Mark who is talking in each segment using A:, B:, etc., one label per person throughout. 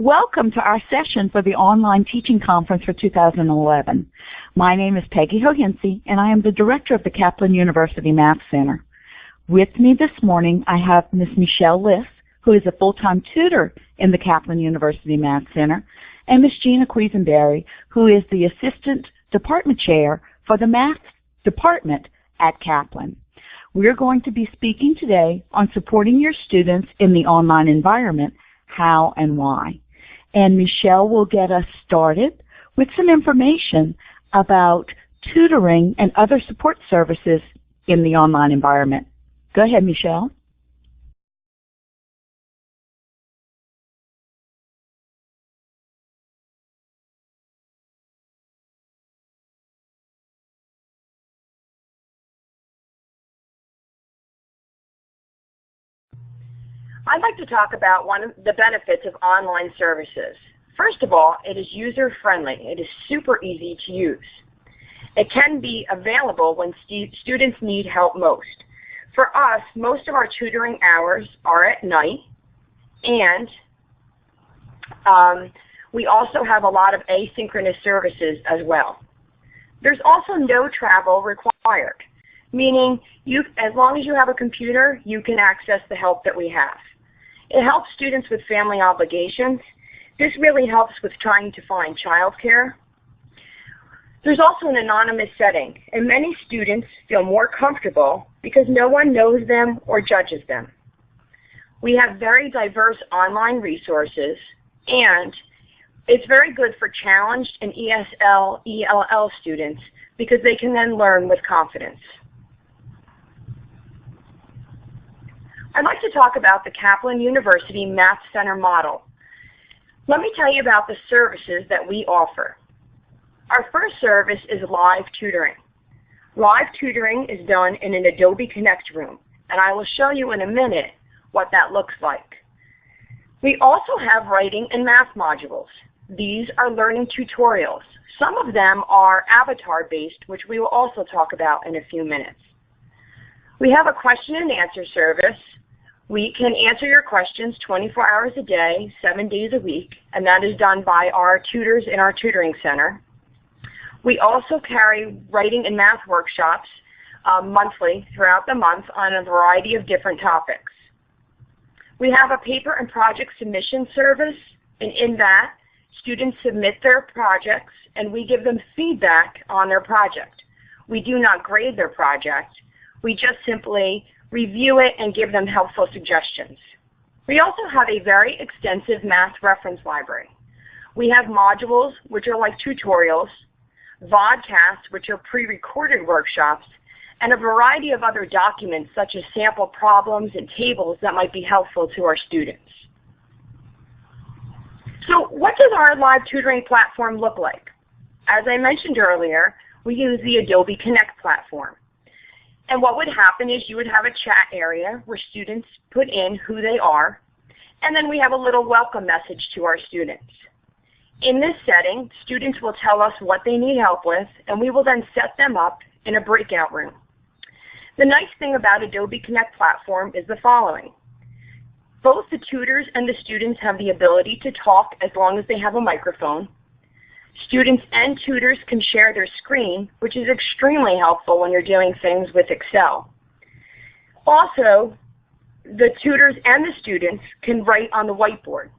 A: Welcome to our session for the Online Teaching Conference for 2011. My name is Peggy Hohensee, and I am the Director of the Kaplan University Math Center. With me this morning, I have Ms. Michelle Liss, who is a full-time tutor in the Kaplan University Math Center, and Ms. Gina Quesinberry, who is the Assistant Department Chair for the Math Department at Kaplan. We're going to be speaking today on supporting your students in the online environment, how and why. And Michelle will get us started with some information about tutoring and other support services in the online environment. Go ahead, Michelle.
B: I'd like to talk about one of the benefits of online services. First of all, it is user-friendly. It is super easy to use. It can be available when students need help most. For us, most of our tutoring hours are at night, and we also have a lot of asynchronous services as well. There's also no travel required, meaning as long as you have a computer, you can access the help that we have. It helps students with family obligations. This really helps with trying to find childcare. There's also an anonymous setting, and many students feel more comfortable because no one knows them or judges them. We have very diverse online resources, and it's very good for challenged and ESL, ELL students because they can then learn with confidence. I'd like to talk about the Kaplan University Math Center model. Let me tell you about the services that we offer. Our first service is live tutoring. Live tutoring is done in an Adobe Connect room, and I will show you in a minute what that looks like. We also have writing and math modules. These are learning tutorials. Some of them are avatar-based, which we will also talk about in a few minutes. We have a question and answer service. We can answer your questions 24 hours a day, 7 days a week, and that is done by our tutors in our tutoring center. We also carry writing and math workshops monthly throughout the month on a variety of different topics. We have a paper and project submission service, and in that, students submit their projects and we give them feedback on their project. We do not grade their project. We just simply review it and give them helpful suggestions. We also have a very extensive math reference library. We have modules, which are like tutorials, vodcasts, which are pre-recorded workshops, and a variety of other documents such as sample problems and tables that might be helpful to our students. So what does our live tutoring platform look like? As I mentioned earlier, we use the Adobe Connect platform. And what would happen is you would have a chat area where students put in who they are, and then we have a little welcome message to our students. In this setting, students will tell us what they need help with, and we will then set them up in a breakout room. The nice thing about Adobe Connect platform is the following. Both the tutors and the students have the ability to talk as long as they have a microphone. Students and tutors can share their screen, which is extremely helpful when you're doing things with Excel. Also, the tutors and the students can write on the whiteboard,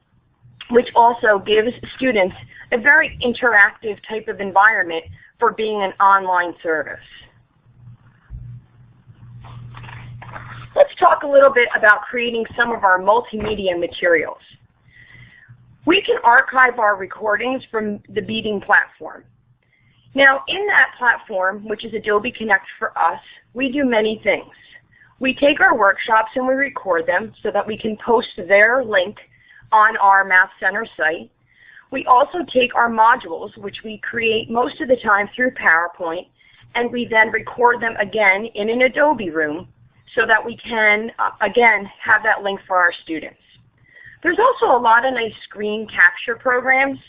B: which also gives students a very interactive type of environment for being an online service. Let's talk a little bit about creating some of our multimedia materials. We can archive our recordings from the Beating platform. Now, in that platform, which is Adobe Connect for us, we do many things. We take our workshops and we record them so that we can post their link on our Math Center site. We also take our modules, which we create most of the time through PowerPoint, and we then record them again in an Adobe room so that we can, again, have that link for our students. There's also a lot of nice screen capture programs,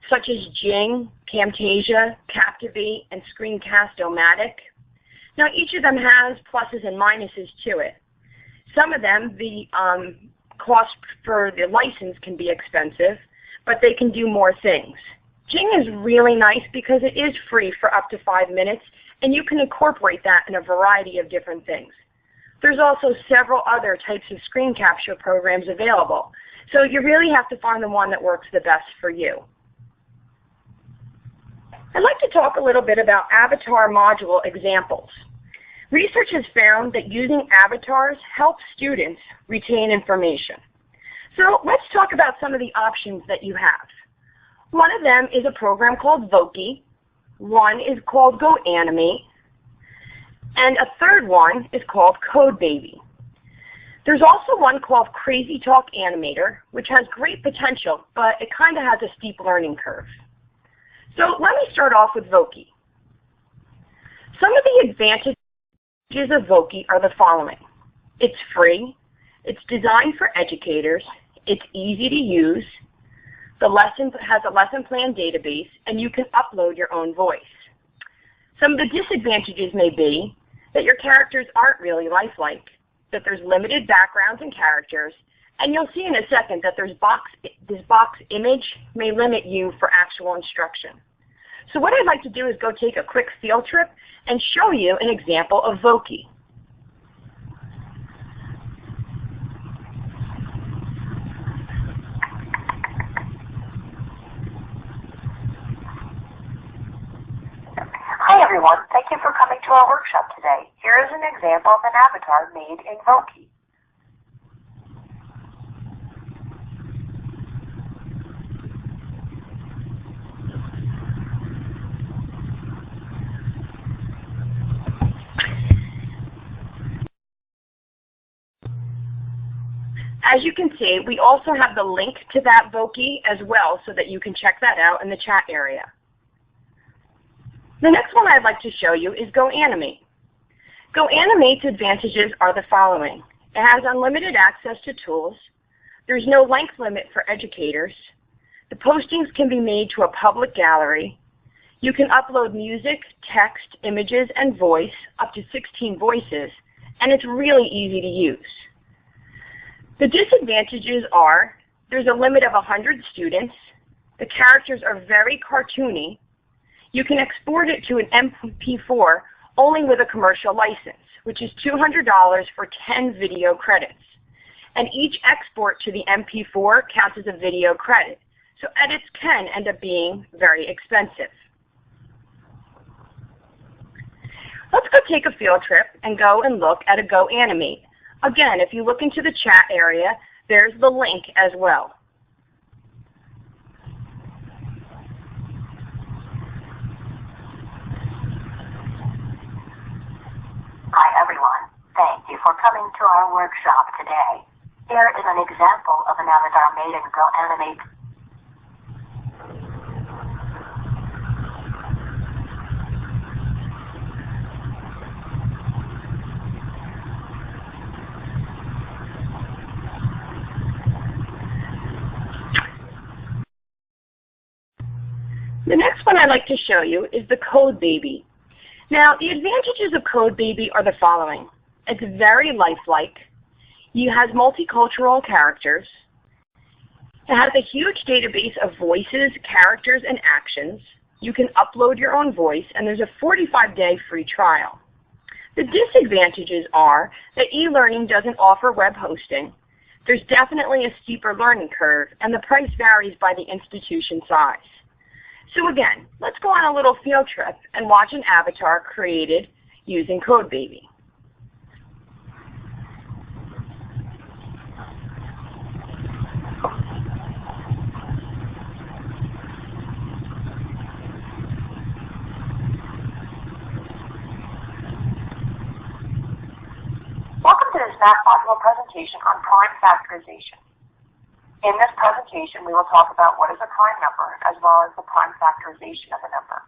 B: such as Jing, Camtasia, Captivate, and Screencast-O-Matic. Now, each of them has pluses and minuses to it. Some of them, the cost for the license can be expensive, but they can do more things. Gina is really nice because it is free for up to 5 minutes, and you can incorporate that in a variety of different things. There's also several other types of screen capture programs available, so you really have to find the one that works the best for you. I'd like to talk a little bit about avatar module examples. Research has found that using avatars helps students retain information. So let's talk about some of the options that you have. One of them is a program called Voki. One is called GoAnimate. And a third one is called Codebaby. There's also one called Crazy Talk Animator, which has great potential, but it kind of has a steep learning curve. So let me start off with Voki. Some of the advantages of Voki are the following. It's free, it's designed for educators, it's easy to use, the lesson has a lesson plan database, and you can upload your own voice. Some of the disadvantages may be that your characters aren't really lifelike, that there's limited backgrounds and characters, and you'll see in a second that this box image may limit you for actual instruction. So what I'd like to do is go take a quick field trip and show you an example of Voki.
C: Hi everyone, thank you for coming to our workshop today. Here is an example of an avatar made in Voki.
B: As you can see, we also have the link to that Voki as well so that you can check that out in the chat area. The next one I'd like to show you is GoAnimate. GoAnimate's advantages are the following. It has unlimited access to tools. There's no length limit for educators. The postings can be made to a public gallery. You can upload music, text, images, and voice, up to 16 voices, and it's really easy to use. The disadvantages are there's a limit of 100 students. The characters are very cartoony. You can export it to an MP4 only with a commercial license, which is $200 for 10 video credits. And each export to the MP4 counts as a video credit, so edits can end up being very expensive. Let's go take a field trip and go and look at a GoAnimate. Again, if you look into the chat area, there's the link as well.
C: Hi everyone, thank you for coming to our workshop today. Here is an example of an avatar made in GoAnimate.
B: The next one I'd like to show you is the Codebaby. Now, the advantages of Codebaby are the following. It's very lifelike. It has multicultural characters. It has a huge database of voices, characters, and actions. You can upload your own voice, and there's a 45-day free trial. The disadvantages are that e-learning doesn't offer web hosting. There's definitely a steeper learning curve, and the price varies by the institution size. So again, let's go on a little field trip and watch an avatar created using Codebaby.
C: Welcome to this math module presentation on prime factorization. In this presentation, we will talk about what is a prime number, as well as the prime factorization of a number.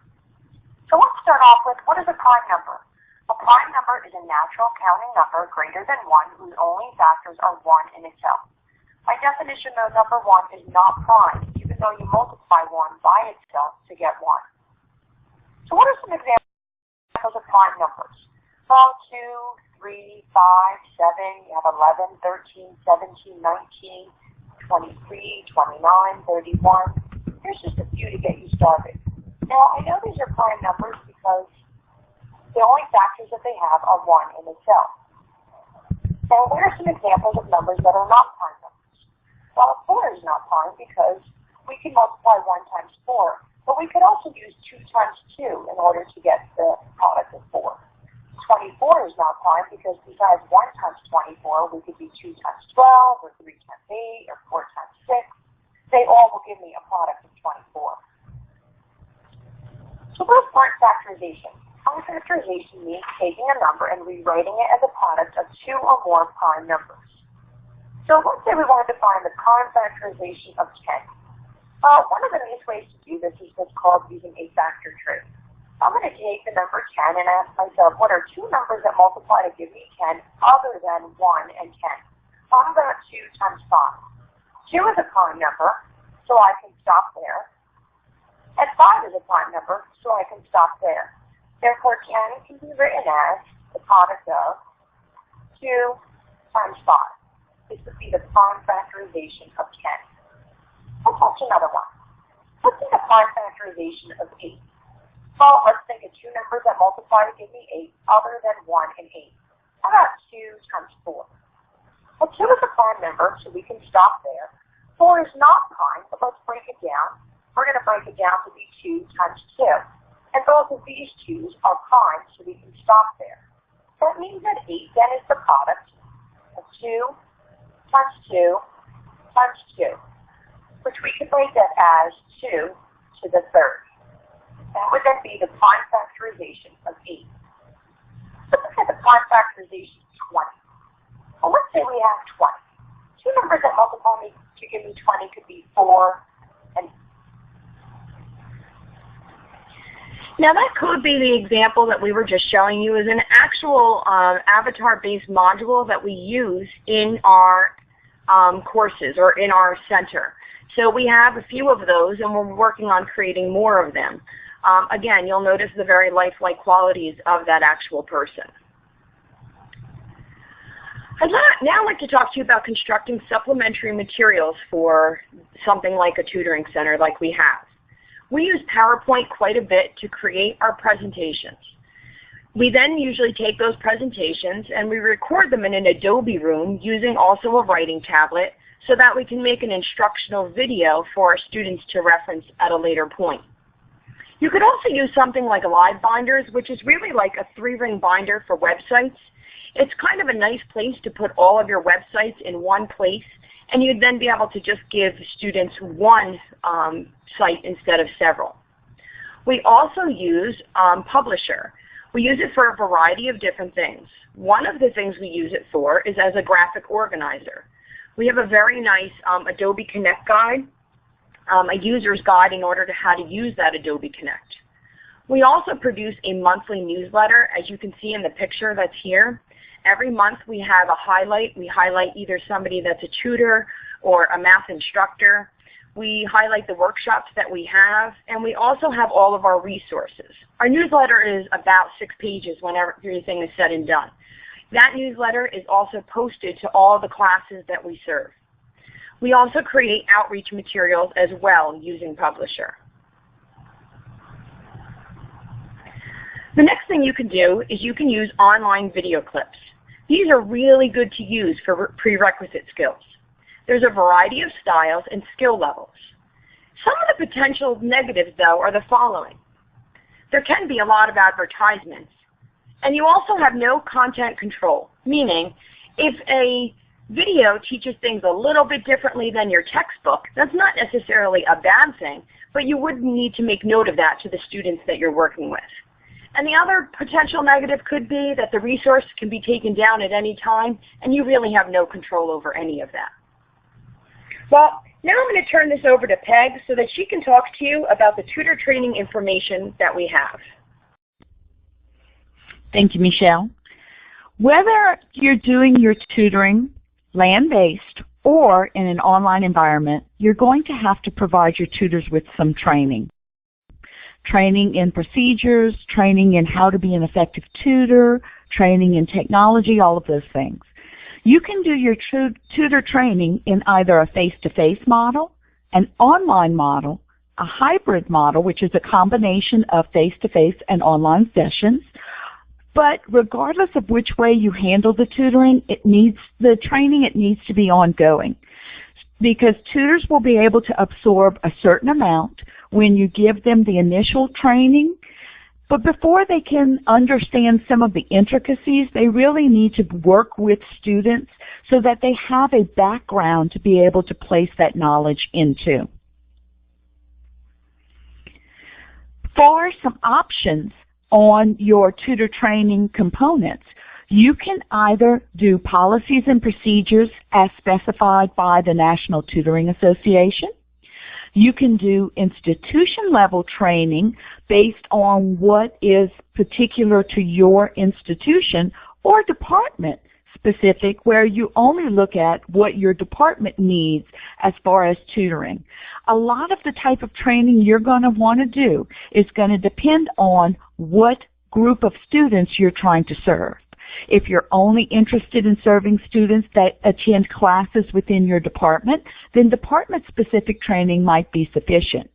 C: So let's start off with, what is a prime number? A prime number is a natural counting number greater than 1 whose only factors are 1 in itself. By definition, the number 1 is not prime, even though you multiply 1 by itself to get 1. So what are some examples of prime numbers? Well, 2, 3, 5, 7, you have 11, 13, 17, 19, 23, 29, 31. Here's just a few to get you started. Now, I know these are prime numbers because the only factors that they have are 1 and itself. Now, what are some examples of numbers that are not prime numbers? Well, 4 is not prime because we can multiply 1 times 4, but we could also use 2 times 2 in order to get the product of 4. 24 is not prime because besides 1 times 24, we could do 2 times 12, or 3 times 8, or 4 times 6. They all will give me a product of 24. So what's prime factorization? Prime factorization means taking a number and rewriting it as a product of 2 or more prime numbers. So let's say we wanted to find the prime factorization of 10. One of the nice ways to do this is what's called using a factor tree. I'm going to take the number 10 and ask myself, what are 2 numbers that multiply to give me 10 other than 1 and 10? How about 2 times 5? 2 is a prime number, so I can stop there. And 5 is a prime number, so I can stop there. Therefore, 10 can be written as the product of 2 times 5. This would be the prime factorization of 10. Let's watch another one. Let's think of prime factorization of 8. Well, let's think of 2 numbers that multiply to give me 8 other than 1 and 8. How about 2 times 4? Well, 2 is a prime number, so we can stop there. 4 is not prime, but let's break it down. We're going to break it down to be 2 times 2. And both of these 2's are prime, so we can stop there. That means that 8 then is the product of 2 times 2 times 2, which we can break that as 2 to the third. That would then be the prime factorization of 8. Let's look at the prime factorization of 20. Well, let's say we have 20. 2 numbers that multiply to give me 20 could be 4 and 8.
B: Now that Codebaby example that we were just showing you is an actual avatar-based module that we use in our courses or in our center. So we have a few of those and we're working on creating more of them. Again, you'll notice the very lifelike qualities of that actual person. I'd now like to talk to you about constructing supplementary materials for something like a tutoring center like we have. We use PowerPoint quite a bit to create our presentations. We then usually take those presentations and we record them in an Adobe room using also a writing tablet so that we can make an instructional video for our students to reference at a later point. You could also use something like LiveBinders, which is really like a 3-ring binder for websites. It's kind of a nice place to put all of your websites in one place, and you'd then be able to just give students one site instead of several. We also use Publisher. We use it for a variety of different things. One of the things we use it for is as a graphic organizer. We have a very nice Adobe Connect guide, a user's guide in order to how to use that Adobe Connect. We also produce a monthly newsletter, as you can see in the picture that's here. Every month we have a highlight. We highlight either somebody that's a tutor or a math instructor. We highlight the workshops that we have, and we also have all of our resources. Our newsletter is about 6 pages when everything is said and done. That newsletter is also posted to all the classes that we serve. We also create outreach materials as well using Publisher. The next thing you can do is you can use online video clips. These are really good to use for prerequisite skills. There's a variety of styles and skill levels. Some of the potential negatives, though, are the following. There can be a lot of advertisements, and you also have no content control, meaning if a video teaches things a little bit differently than your textbook, that's not necessarily a bad thing, but you would need to make note of that to the students that you're working with. And the other potential negative could be that the resource can be taken down at any time, and you really have no control over any of that. Well, now I'm going to turn this over to Peg so that she can talk to you about the tutor training information that we have.
A: Thank you, Michelle. Whether you're doing your tutoring land-based or in an online environment, you're going to have to provide your tutors with some training. Training in procedures, training in how to be an effective tutor, training in technology, all of those things. You can do your tutor training in either a face-to-face model, an online model, a hybrid model, which is a combination of face-to-face and online sessions. But regardless of which way you handle the tutoring, it needs to be ongoing, because tutors will be able to absorb a certain amount when you give them the initial training. But before they can understand some of the intricacies, they really need to work with students so that they have a background to be able to place that knowledge into. For some options on your tutor training components, you can either do policies and procedures as specified by the National Tutoring Association. You can do institution-level training based on what is particular to your institution, or department specific, where you only look at what your department needs as far as tutoring. A lot of the type of training you're going to want to do is going to depend on what group of students you're trying to serve. If you're only interested in serving students that attend classes within your department, then department-specific training might be sufficient.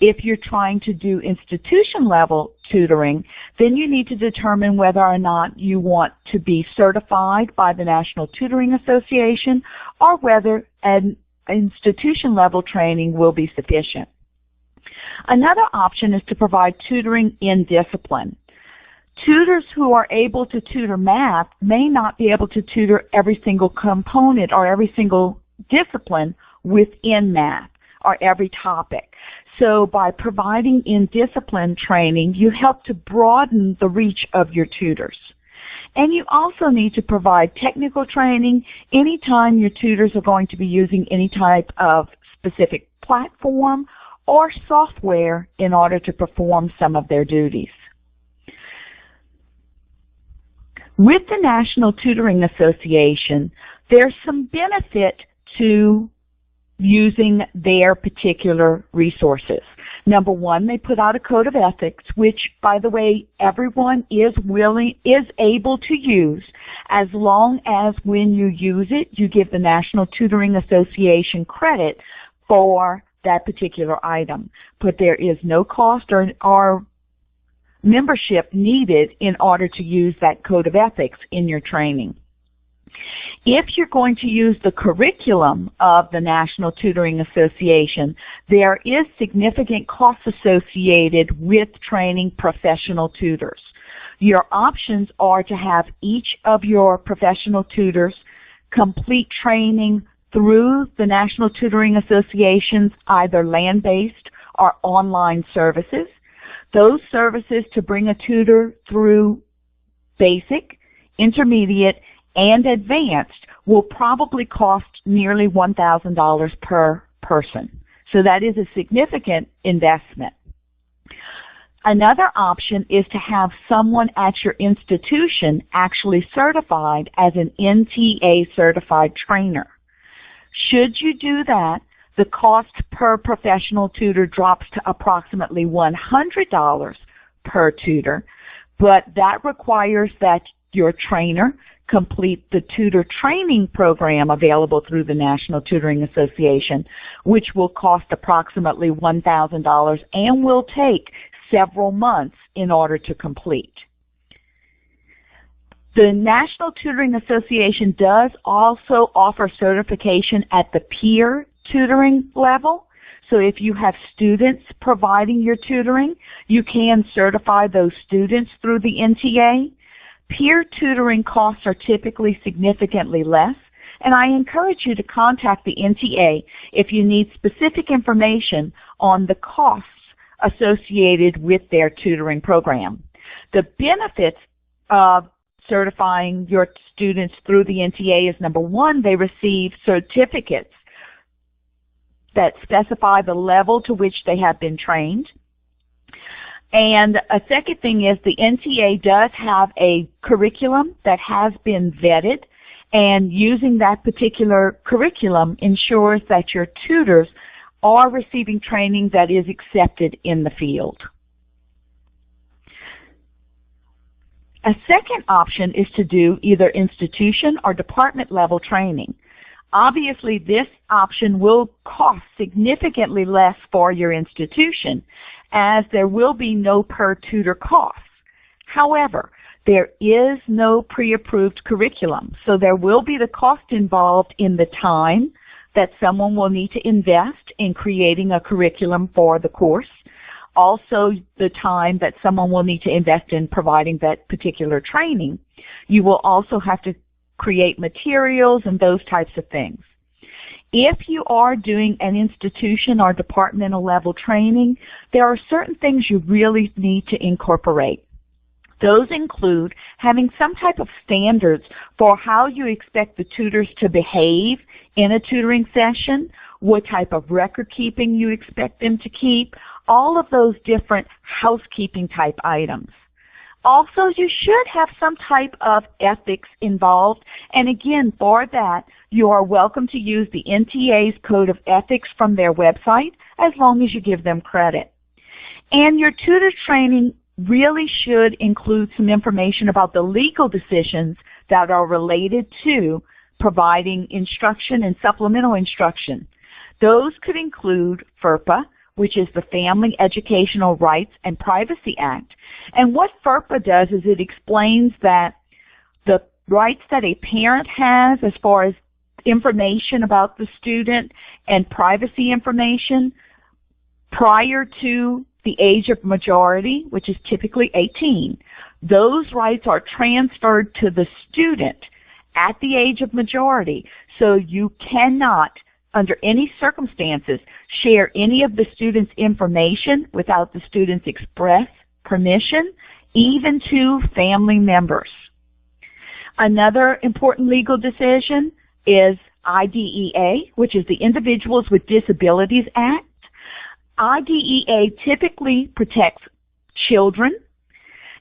A: If you're trying to do institution-level tutoring, then you need to determine whether or not you want to be certified by the National Tutoring Association, or whether an institution-level training will be sufficient. Another option is to provide tutoring in discipline. Tutors who are able to tutor math may not be able to tutor every single component or every single discipline within math or every topic. So by providing in-discipline training, you help to broaden the reach of your tutors. And you also need to provide technical training anytime your tutors are going to be using any type of specific platform or software in order to perform some of their duties. With the National Tutoring Association, there's some benefit to using their particular resources. Number one, they put out a code of ethics, which, by the way, everyone is able to use, as long as when you use it, you give the National Tutoring Association credit for that particular item. But there is no cost or membership needed in order to use that code of ethics in your training. If you're going to use the curriculum of the National Tutoring Association, there is significant costs associated with training professional tutors. Your options are to have each of your professional tutors complete training through the National Tutoring Association's either land-based or online services. Those services to bring a tutor through basic, intermediate, and advanced will probably cost nearly $1,000 per person. So that is a significant investment. Another option is to have someone at your institution actually certified as an NTA certified trainer. Should you do that, the cost per professional tutor drops to approximately $100 per tutor, but that requires that your trainer complete the tutor training program available through the National Tutoring Association, which will cost approximately $1,000 and will take several months in order to complete. The National Tutoring Association does also offer certification at the peer tutoring level. So if you have students providing your tutoring, you can certify those students through the NTA. Peer tutoring costs are typically significantly less, and I encourage you to contact the NTA if you need specific information on the costs associated with their tutoring program. The benefits of certifying your students through the NTA is, number one, they receive certificates that specify the level to which they have been trained. And a second thing is the NTA does have a curriculum that has been vetted, and using that particular curriculum ensures that your tutors are receiving training that is accepted in the field. A second option is to do either institution or department level training. Obviously, this option will cost significantly less for your institution, as there will be no per tutor costs. However, there is no pre-approved curriculum, so there will be the cost involved in the time that someone will need to invest in creating a curriculum for the course, also the time that someone will need to invest in providing that particular training. You will also have to create materials and those types of things. If you are doing an institution or departmental level training, there are certain things you really need to incorporate. Those include having some type of standards for how you expect the tutors to behave in a tutoring session, what type of record keeping you expect them to keep, all of those different housekeeping type items. Also, you should have some type of ethics involved, and again, for that, you are welcome to use the NTA's Code of Ethics from their website, as long as you give them credit. And your tutor training really should include some information about the legal decisions that are related to providing instruction and supplemental instruction. Those could include FERPA, which is the Family Educational Rights and Privacy Act. And what FERPA does is it explains that the rights that a parent has as far as information about the student and privacy information prior to the age of majority, which is typically 18, those rights are transferred to the student at the age of majority. So you cannot, under any circumstances, share any of the student's information without the student's express permission, even to family members. Another important legal decision is IDEA, which is the Individuals with Disabilities Act. IDEA typically protects children,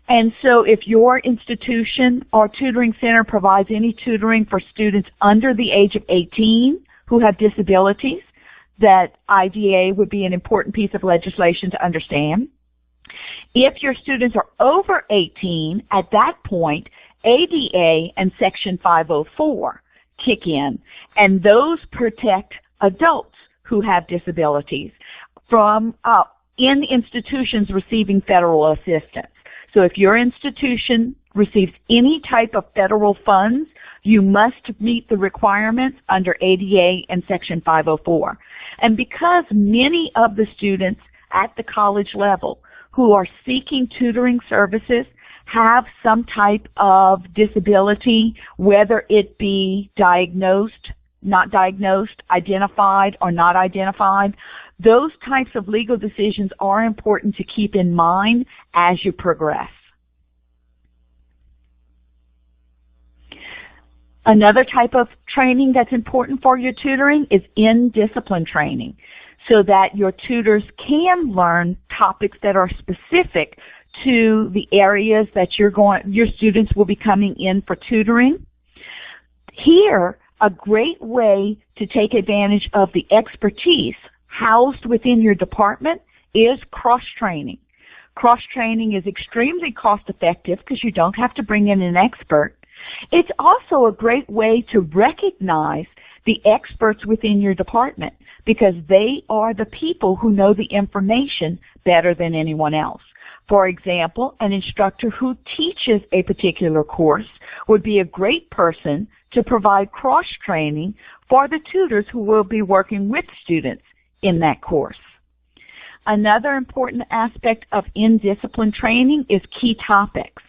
A: and so if your institution or tutoring center provides any tutoring for students under the age of 18 who have disabilities, that IDEA would be an important piece of legislation to understand. If your students are over 18, at that point, ADA and Section 504 kick in, and those protect adults who have disabilities from in institutions receiving federal assistance. So if your institution receives any type of federal funds, you must meet the requirements under ADA and Section 504. And because many of the students at the college level who are seeking tutoring services have some type of disability, whether it be diagnosed, not diagnosed, identified, or not identified, those types of legal decisions are important to keep in mind as you progress. Another type of training that's important for your tutoring is in-discipline training, so that your tutors can learn topics that are specific to the areas that your students will be coming in for tutoring. Here, a great way to take advantage of the expertise housed within your department is cross-training. Cross-training is extremely cost-effective because you don't have to bring in an expert. It's also a great way to recognize the experts within your department because they are the people who know the information better than anyone else. For example, an instructor who teaches a particular course would be a great person to provide cross-training for the tutors who will be working with students in that course. Another important aspect of in-discipline training is key topics.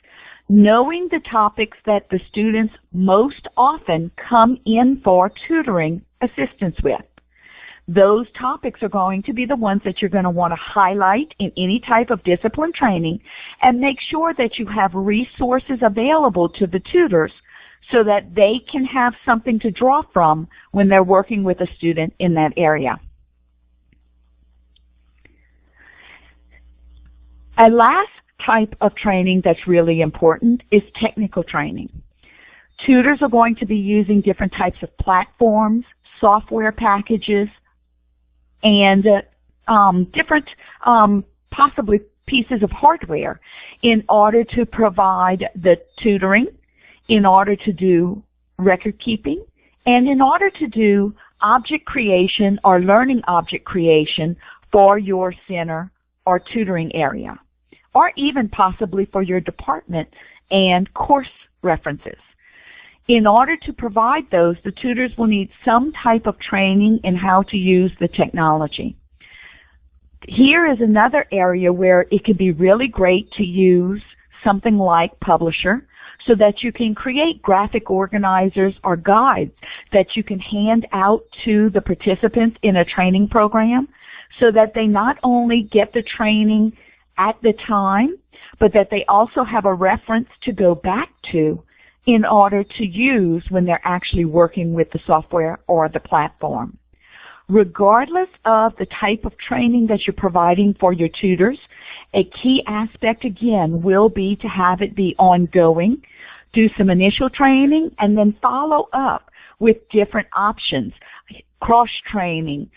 A: Knowing the topics that the students most often come in for tutoring assistance with. Those topics are going to be the ones that you're going to want to highlight in any type of discipline training and make sure that you have resources available to the tutors so that they can have something to draw from when they're working with a student in that area. A last type of training that's really important is technical training. Tutors are going to be using different types of platforms, software packages, and different possibly pieces of hardware in order to provide the tutoring, in order to do record keeping, and in order to do object creation or learning object creation for your center or tutoring area, or even possibly for your department and course references. In order to provide those, the tutors will need some type of training in how to use the technology. Here is another area where it could be really great to use something like Publisher so that you can create graphic organizers or guides that you can hand out to the participants in a training program so that they not only get the training at the time, but that they also have a reference to go back to in order to use when they're actually working with the software or the platform. Regardless of the type of training that you're providing for your tutors, a key aspect again will be to have it be ongoing, do some initial training, and then follow up with different options, cross-training,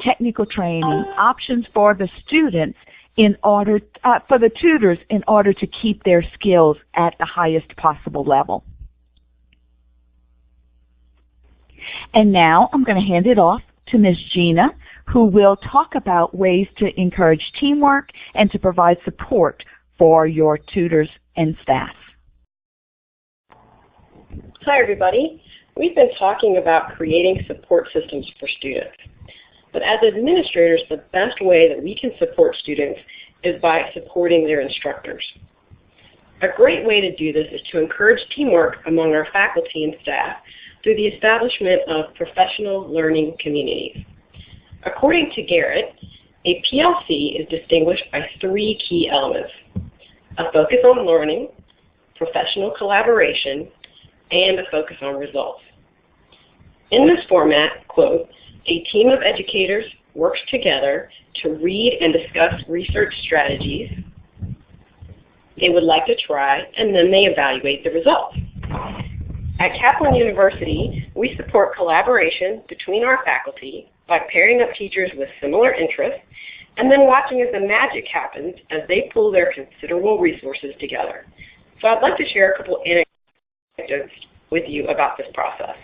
A: technical training, options for the students in order, for the tutors in order to keep their skills at the highest possible level. And now I'm going to hand it off to Ms. Gina, who will talk about ways to encourage teamwork and to provide support for your tutors and staff.
D: Hi everybody. We've been talking about creating support systems for students. But as administrators, the best way that we can support students is by supporting their instructors. A great way to do this is to encourage teamwork among our faculty and staff through the establishment of professional learning communities. According to Garrett, a PLC is distinguished by 3 key elements: a focus on learning, professional collaboration, and a focus on results. In this format, quote, a team of educators works together to read and discuss research strategies they would like to try, and then they evaluate the results. At Kaplan University, we support collaboration between our faculty by pairing up teachers with similar interests and then watching as the magic happens as they pull their considerable resources together. So I'd like to share a couple anecdotes with you about this process.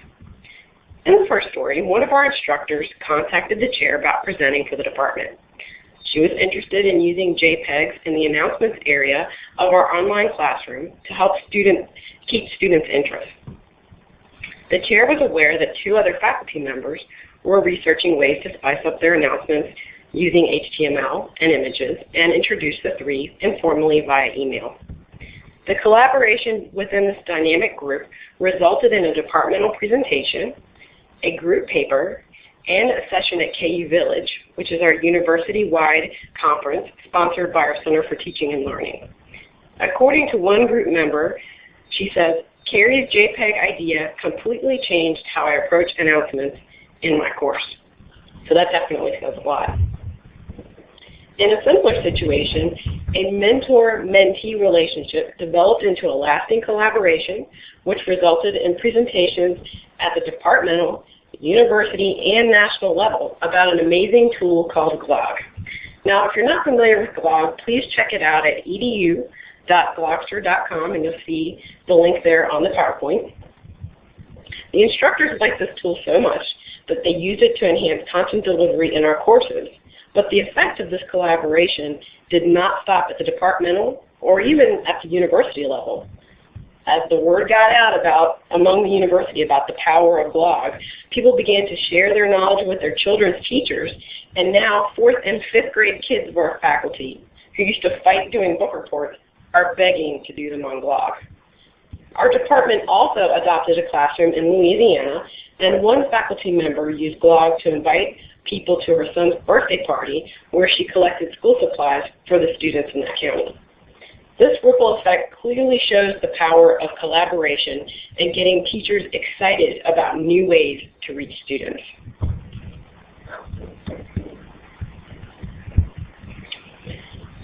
D: In the first story, one of our instructors contacted the chair about presenting for the department. She was interested in using JPEGs in the announcements area of our online classroom to help keep students' interest. The chair was aware that 2 other faculty members were researching ways to spice up their announcements using HTML and images and introduced the 3 informally via email. The collaboration within this dynamic group resulted in a departmental presentation, a group paper, and a session at KU Village, which is our university-wide conference sponsored by our Center for Teaching and Learning. According to one group member, she says, Carrie's JPEG idea completely changed how I approach announcements in my course. So that definitely says a lot. In a simpler situation, a mentor-mentee relationship developed into a lasting collaboration, which resulted in presentations at the departmental, university, and national level about an amazing tool called Glog. Now, if you're not familiar with Glog, please check it out at edu.glogster.com, and you'll see the link there on the PowerPoint. The instructors liked this tool so much that they used it to enhance content delivery in our courses. But the effect of this collaboration did not stop at the departmental or even at the university level. As the word got out among the university about the power of Glog, people began to share their knowledge with their children's teachers, and now 4th and 5th grade kids of our faculty who used to fight doing book reports are begging to do them on Glog. Our department also adopted a classroom in Louisiana, and one faculty member used Glog to invite people to her son's birthday party where she collected school supplies for the students in that county. This ripple effect clearly shows the power of collaboration and getting teachers excited about new ways to reach students.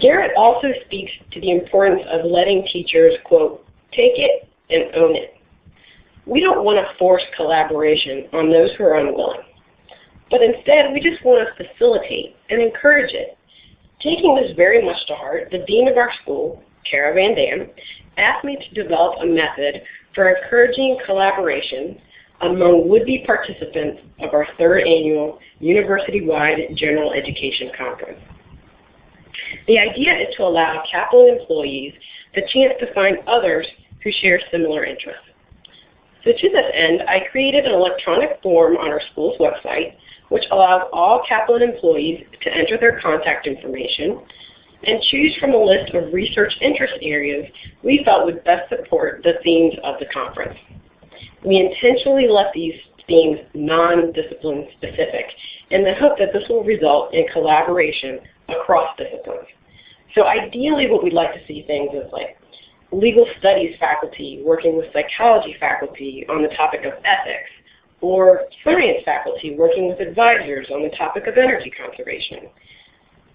D: Garrett also speaks to the importance of letting teachers, quote, take it and own it. We don't want to force collaboration on those who are unwilling, but instead we just want to facilitate and encourage it. Taking this very much to heart, the dean of our school, Kara Van Dam, asked me to develop a method for encouraging collaboration among would-be participants of our third annual university-wide general education conference. The idea is to allow Kaplan employees the chance to find others who share similar interests. So to this end, I created an electronic form on our school's website which allows all Kaplan employees to enter their contact information and choose from a list of research interest areas we felt would best support the themes of the conference. We intentionally left these themes non-discipline specific in the hope that this will result in collaboration across disciplines. So ideally what we'd like to see things is like legal studies faculty working with psychology faculty on the topic of ethics, or science faculty working with advisors on the topic of energy conservation.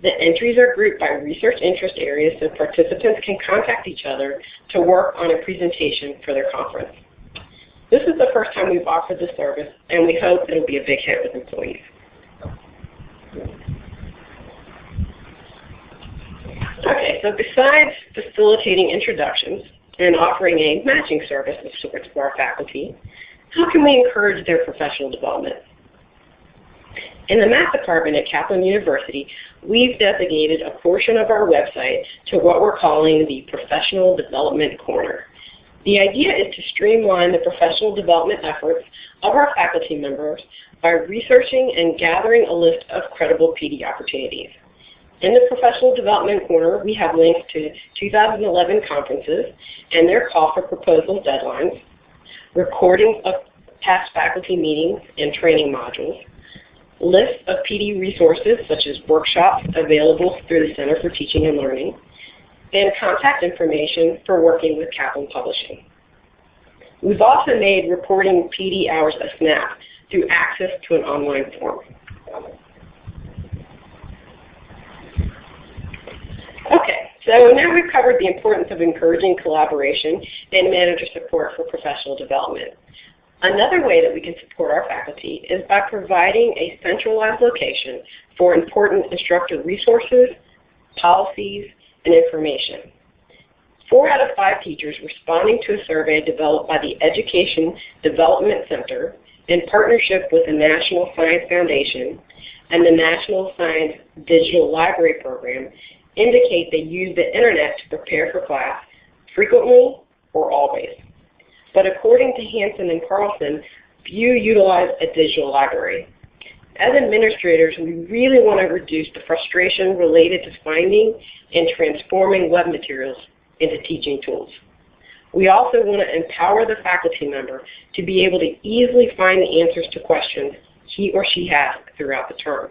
D: The entries are grouped by research interest areas so participants can contact each other to work on a presentation for their conference. This is the first time we've offered this service, and we hope it'll be a big hit with employees. Okay, so besides facilitating introductions and offering a matching service of sorts for our faculty, how can we encourage their professional development? In the math department at Kaplan University, we've designated a portion of our website to what we're calling the Professional Development Corner. The idea is to streamline the professional development efforts of our faculty members by researching and gathering a list of credible PD opportunities. In the Professional Development Corner, we have links to 2011 conferences and their call for proposal deadlines, recordings of past faculty meetings and training modules, lists of PD resources such as workshops available through the Center for Teaching and Learning, and contact information for working with Kaplan Publishing. We've also made reporting PD hours a snap through access to an online form. Okay, so now we've covered the importance of encouraging collaboration and manager support for professional development. Another way that we can support our faculty is by providing a centralized location for important instructor resources, policies, and information. 4 out of 5 teachers responding to a survey developed by the Education Development Center in partnership with the National Science Foundation and the National Science Digital Library Program indicate they use the internet to prepare for class frequently or always. But according to Hansen and Carlson, few utilize a digital library. As administrators, we really want to reduce the frustration related to finding and transforming web materials into teaching tools. We also want to empower the faculty member to be able to easily find the answers to questions he or she has throughout the term.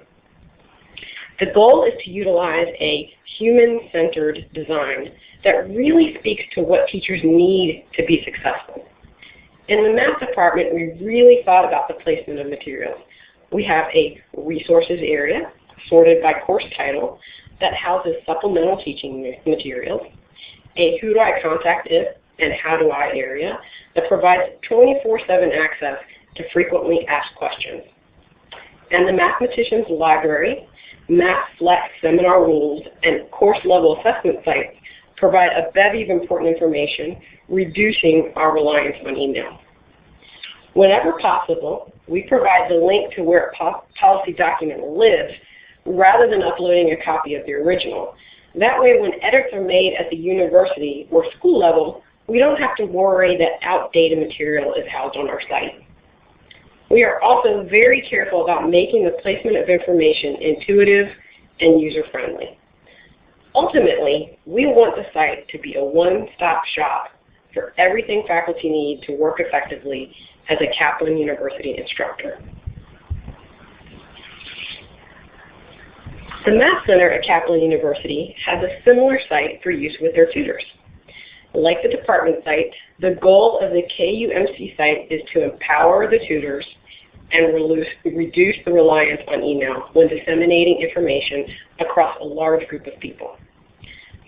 D: The goal is to utilize a human-centered design that really speaks to what teachers need to be successful. In the math department, we really thought about the placement of materials. We have a resources area sorted by course title that houses supplemental teaching materials, a who do I contact if and how do I area that provides 24/7 access to frequently asked questions, and the Mathematician's Library, Math Flex seminar rules, and course-level assessment sites provide a bevy of important information, reducing our reliance on email. Whenever possible, we provide the link to where a policy document lives rather than uploading a copy of the original. That way, when edits are made at the university or school level, we don't have to worry that outdated material is housed on our site. We are also very careful about making the placement of information intuitive and user-friendly. Ultimately, we want the site to be a one-stop shop for everything faculty need to work effectively as a Kaplan University instructor. The Math Center at Kaplan University has a similar site for use with their tutors. Like the department site, the goal of the KUMC site is to empower the tutors and reduce the reliance on email when disseminating information across a large group of people.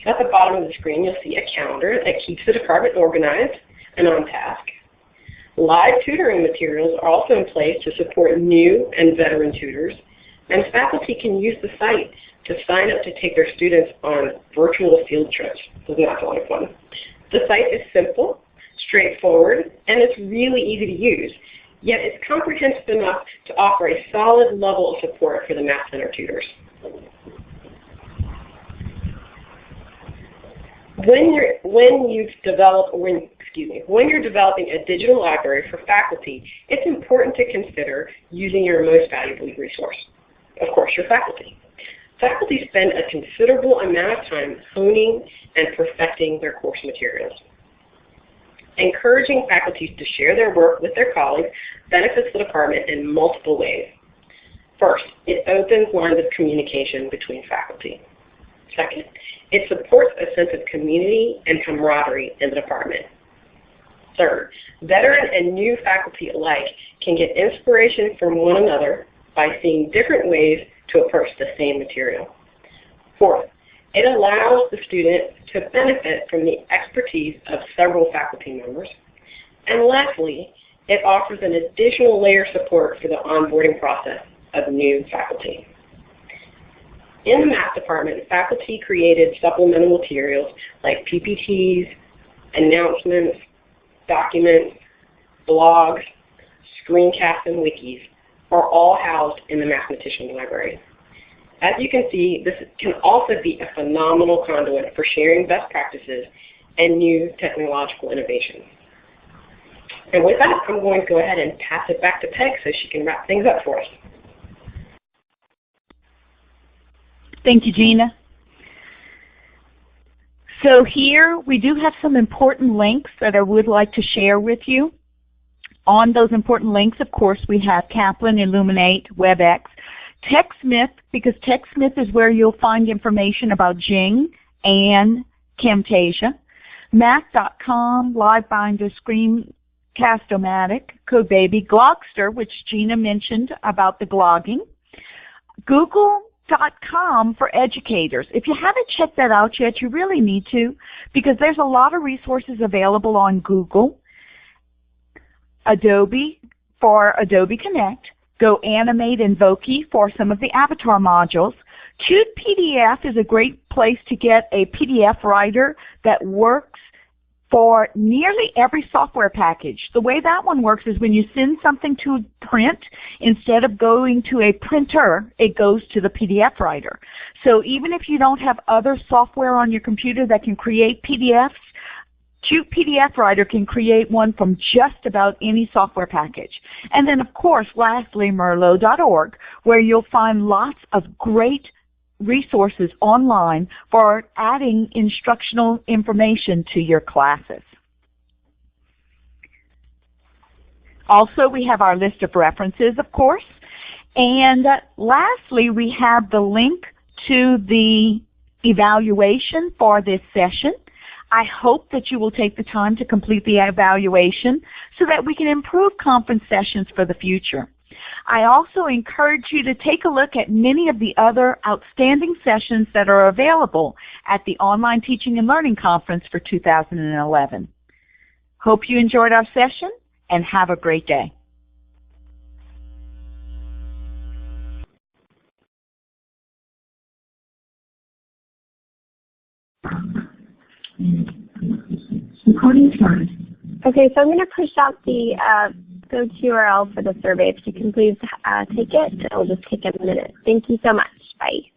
D: So at the bottom of the screen, you'll see a calendar that keeps the department organized and on task. Live tutoring materials are also in place to support new and veteran tutors, And faculty can use the site to sign up to take their students on virtual field trips. Isn't that a lot of fun? The site is simple, straightforward, and it's really easy to use, yet it's comprehensive enough to offer a solid level of support for the Math Center tutors. When you're developing a digital library for faculty, it's important to consider using your most valuable resource. Of course, your faculty. Faculty spend a considerable amount of time honing and perfecting their course materials. Encouraging faculty to share their work with their colleagues benefits the department in multiple ways. First, it opens lines of communication between faculty. Second, it supports a sense of community and camaraderie in the department. Third, veteran and new faculty alike can get inspiration from one another by seeing different ways to approach the same material. Fourth, it allows the student to benefit from the expertise of several faculty members. And lastly, it offers an additional layer of support for the onboarding process of new faculty. In the math department, faculty created supplemental materials like PPTs, announcements, documents, blogs, screencasts, and wikis are all housed in the Mathematician Library. As you can see, this can also be a phenomenal conduit for sharing best practices and new technological innovations. And with that, I'm going to go ahead and pass it back to Peg so she can wrap things up for us.
A: Thank you, Gina. So here we do have some important links that I would like to share with you. On those important links, of course, we have Kaplan, Illuminate, WebEx, TechSmith, because TechSmith is where you'll find information about Jing and Camtasia, Math.com, LiveBinders, Screencast-O-Matic, Codebaby, Glogster, which Gina mentioned about the glogging, Google.com for educators. If you haven't checked that out yet, you really need to, because there's a lot of resources available on Google. Adobe for Adobe Connect, GoAnimate and Voki for some of the avatar modules. PDF is a great place to get a PDF writer that works for nearly every software package. The way that one works is when you send something to print, instead of going to a printer, it goes to the PDF writer. So even if you don't have other software on your computer that can create PDFs, Qt PDF Writer can create one from just about any software package. And then, of course, lastly, Merlot.org, where you'll find lots of great resources online for adding instructional information to your classes. Also, we have our list of references, of course. And lastly, we have the link to the evaluation for this session. I hope that you will take the time to complete the evaluation so that we can improve conference sessions for the future. I also encourage you to take a look at many of the other outstanding sessions that are available at the Online Teaching and Learning Conference for 2011. Hope you enjoyed our session and have a great day.
E: Recording started.
F: Okay, so I'm going to push out the GoToURL for the survey. If you can please take it, it'll just take a minute. Thank you so much. Bye.